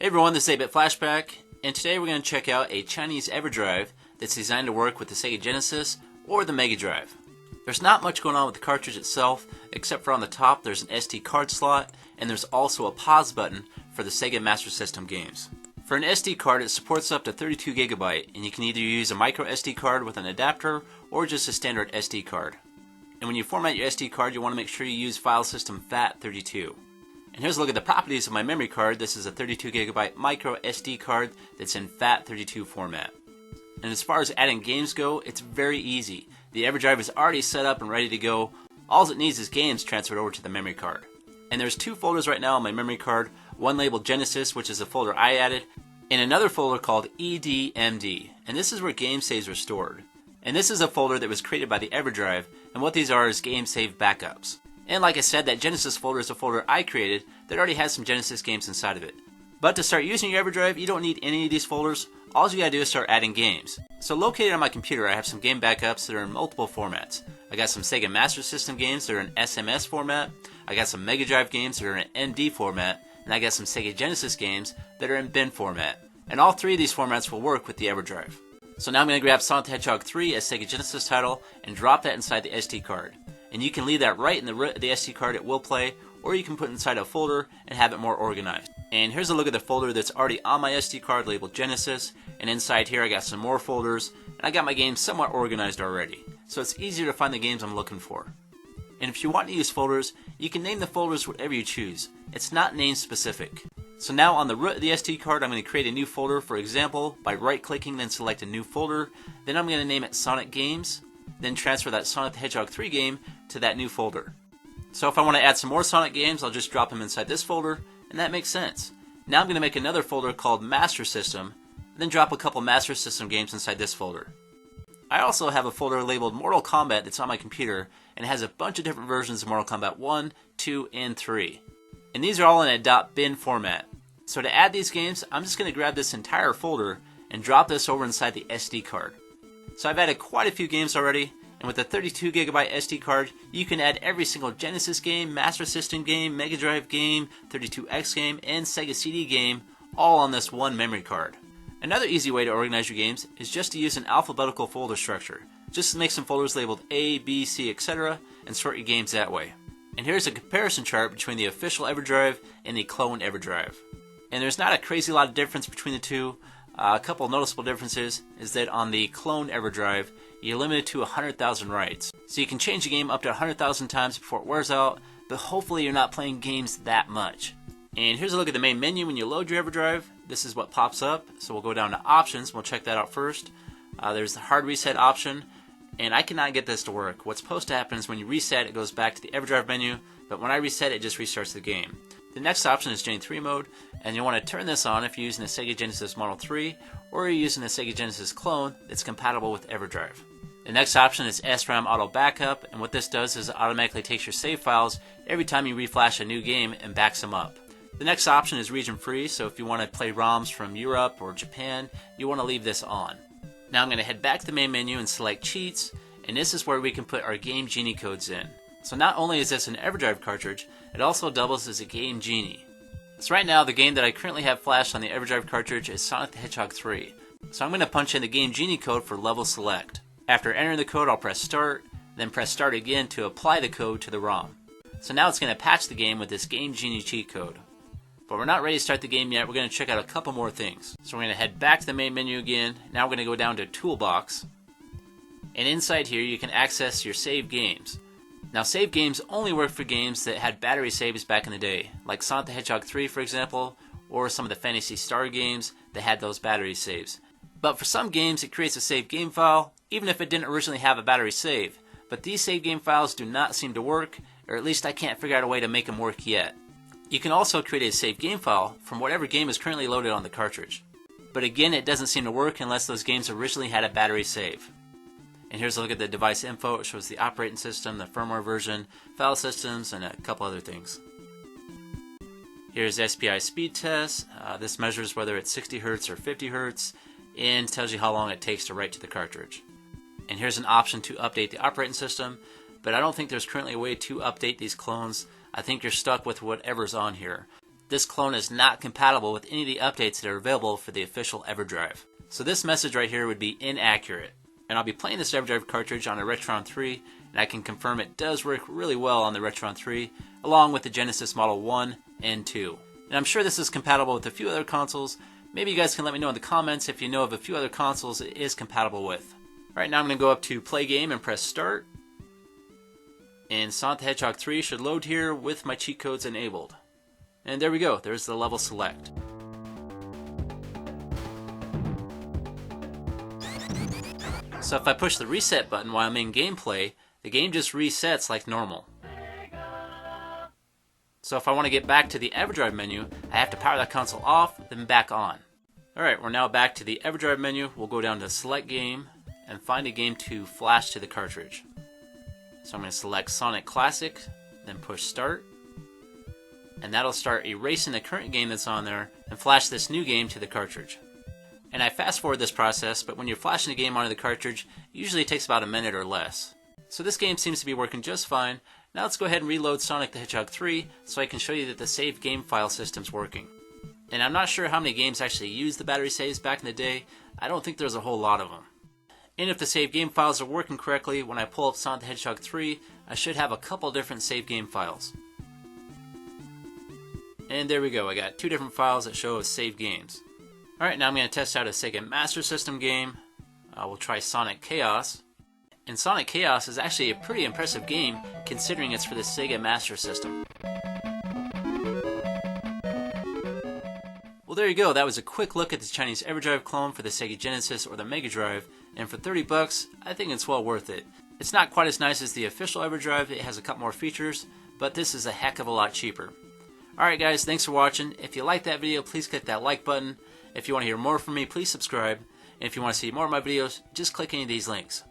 Hey everyone, this is 8-Bit Flashback, and today we're going to check out a Chinese EverDrive that's designed to work with the Sega Genesis or the MegaDrive. There's not much going on with the cartridge itself, except for on the top there's an SD card slot, and there's also a pause button for the Sega MasterSystem games. For an SD card, it supports up to 32 GB, and you can either use a micro SD card with an adapter or just a standard SD card. And when you format your SD card, you want to make sure you use file system FAT32. And here's a look at the properties of my memory card. This is a 32 GB micro SD card that's in FAT32 format. And as far as adding games go, it's very easy. The EverDrive is already set up and ready to go. All it needs is games transferred over to the memory card. And there's two folders right now on my memory card. One labeled Genesis, which is a folder I added, and another folder called EDMD. And this is where game saves are stored. And this is a folder that was created by the EverDrive, and what these are is game save backups. And like I said, that Genesis folder is a folder I created that already has some Genesis games inside of it. But to start using your EverDrive, you don't need any of these folders. All you gotta do is start adding games. So located on my computer, I have some game backups that are in multiple formats. I got some Sega MasterSystem games that are in SMS format. I got some MegaDrive games that are in MD format. And I got some Sega Genesis games that are in bin format. And all three of these formats will work with the EverDrive. So now I'm going to grab Sonic the Hedgehog 3 as Sega Genesis title and drop that inside the SD card. And you can leave that right in the SD card, it will play, or you can put it inside a folder and have it more organized. And here's a look at the folder that's already on my SD card labeled Genesis, and inside here I got some more folders, and I got my games somewhat organized already. So it's easier to find the games I'm looking for. And if you want to use folders, you can name the folders whatever you choose. It's not name specific. So now on the root of the SD card, I'm going to create a new folder, for example, by right-clicking, then select a new folder. Then I'm going to name it Sonic Games, then transfer that Sonic the Hedgehog 3 game to that new folder. So if I want to add some more Sonic games, I'll just drop them inside this folder, and that makes sense. Now I'm going to make another folder called MasterSystem, then drop a couple MasterSystem games inside this folder. I also have a folder labeled Mortal Kombat that's on my computer, and it has a bunch of different versions of Mortal Kombat 1, 2, and 3. And these are all in a .bin format. So to add these games, I'm just going to grab this entire folder and drop this over inside the SD card. So I've added quite a few games already, and with a 32 GB SD card, you can add every single Genesis game, Master System game, MegaDrive game, 32X game, and Sega CD game, all on this one memory card. Another easy way to organize your games is just to use an alphabetical folder structure. Just make some folders labeled A, B, C, etc. and sort your games that way. And here's a comparison chart between the official EverDrive and the clone EverDrive. And there's not a crazy lot of difference between the two. A couple noticeable differences is that on the clone EverDrive, you're limited to 100,000 writes. So you can change the game up to 100,000 times before it wears out, but hopefully you're not playing games that much. And here's a look at the main menu when you load your EverDrive. This is what pops up. So we'll go down to options, we'll check that out first. There's the hard reset option, and I cannot get this to work. What's supposed to happen is when you reset, it goes back to the EverDrive menu, but when I reset, it just restarts the game. The next option is Gen 3 mode, and you want to turn this on if you're using a Sega Genesis Model 3 or you're using a Sega Genesis clone that's compatible with EverDrive. The next option is SRAM Auto Backup, and what this does is it automatically takes your save files every time you reflash a new game and backs them up. The next option is region free, so if you want to play ROMs from Europe or Japan, you want to leave this on. Now I'm going to head back to the main menu and select Cheats, and this is where we can put our GameGenie codes in. So not only is this an EverDrive cartridge, it also doubles as a GameGenie. So right now the game that I currently have flashed on the EverDrive cartridge is Sonic the Hedgehog 3. So I'm going to punch in the GameGenie code for level select. After entering the code, I'll press start, then press start again to apply the code to the ROM. So now it's going to patch the game with this GameGenie cheat code. But we're not ready to start the game yet. We're going to check out a couple more things. So we're going to head back to the main menu again. Now we're going to go down to Toolbox. And inside here you can access your saved games. Now save games only work for games that had battery saves back in the day, like Sonic the Hedgehog 3 for example, or some of the Phantasy Star games that had those battery saves. But for some games it creates a save game file, even if it didn't originally have a battery save. But these save game files do not seem to work, or at least I can't figure out a way to make them work yet. You can also create a save game file from whatever game is currently loaded on the cartridge. But again, it doesn't seem to work unless those games originally had a battery save. And here's a look at the device info. It shows the operating system, the firmware version, file systems, and a couple other things. Here's SPI speed test. This measures whether it's 60 Hz or 50 Hz and tells you how long it takes to write to the cartridge. And here's an option to update the operating system, but I don't think there's currently a way to update these clones. I think you're stuck with whatever's on here. this clone is not compatible with any of the updates that are available for the official EverDrive. So this message right here would be inaccurate. And I'll be playing this EverDrive cartridge on a Retron 3, and I can confirm it does work really well on the Retron 3, along with the Genesis Model 1 and 2. And I'm sure this is compatible with a few other consoles. Maybe you guys can let me know in the comments if you know of a few other consoles it is compatible with. Alright, now I'm going to go up to Play Game and press Start. And Sonic the Hedgehog 3 should load here with my cheat codes enabled. And there we go, there's the level select. So if I push the reset button while I'm in gameplay, the game just resets like normal. So if I want to get back to the EverDrive menu, I have to power that console off, then back on. Alright, we're now back to the EverDrive menu. We'll go down to Select Game and find a game to flash to the cartridge. So I'm going to select Sonic Classic, then push Start. And that'll start erasing the current game that's on there and flash this new game to the cartridge. And I fast forward this process, but when you're flashing a game onto the cartridge, it usually takes about a minute or less. So this game seems to be working just fine. Now let's go ahead and reload Sonic the Hedgehog 3 so I can show you that the save game file system's working. And I'm not sure how many games actually use the battery saves back in the day. I don't think there's a whole lot of them. And if the save game files are working correctly, when I pull up Sonic the Hedgehog 3, I should have a couple different save game files. And there we go, I got two different files that show as save games. Alright, now I'm going to test out a Sega MasterSystem game. We'll try Sonic Chaos. And Sonic Chaos is actually a pretty impressive game considering it's for the Sega Master System. Well, there you go. That was a quick look at the Chinese EverDrive clone for the Sega Genesis or the MegaDrive, and for 30 bucks, I think it's well worth it. It's not quite as nice as the official EverDrive. It has a couple more features, but this is a heck of a lot cheaper. Alright guys, thanks for watching. If you liked that video, please click that like button. If you want to hear more from me, please subscribe. And if you want to see more of my videos, just click any of these links.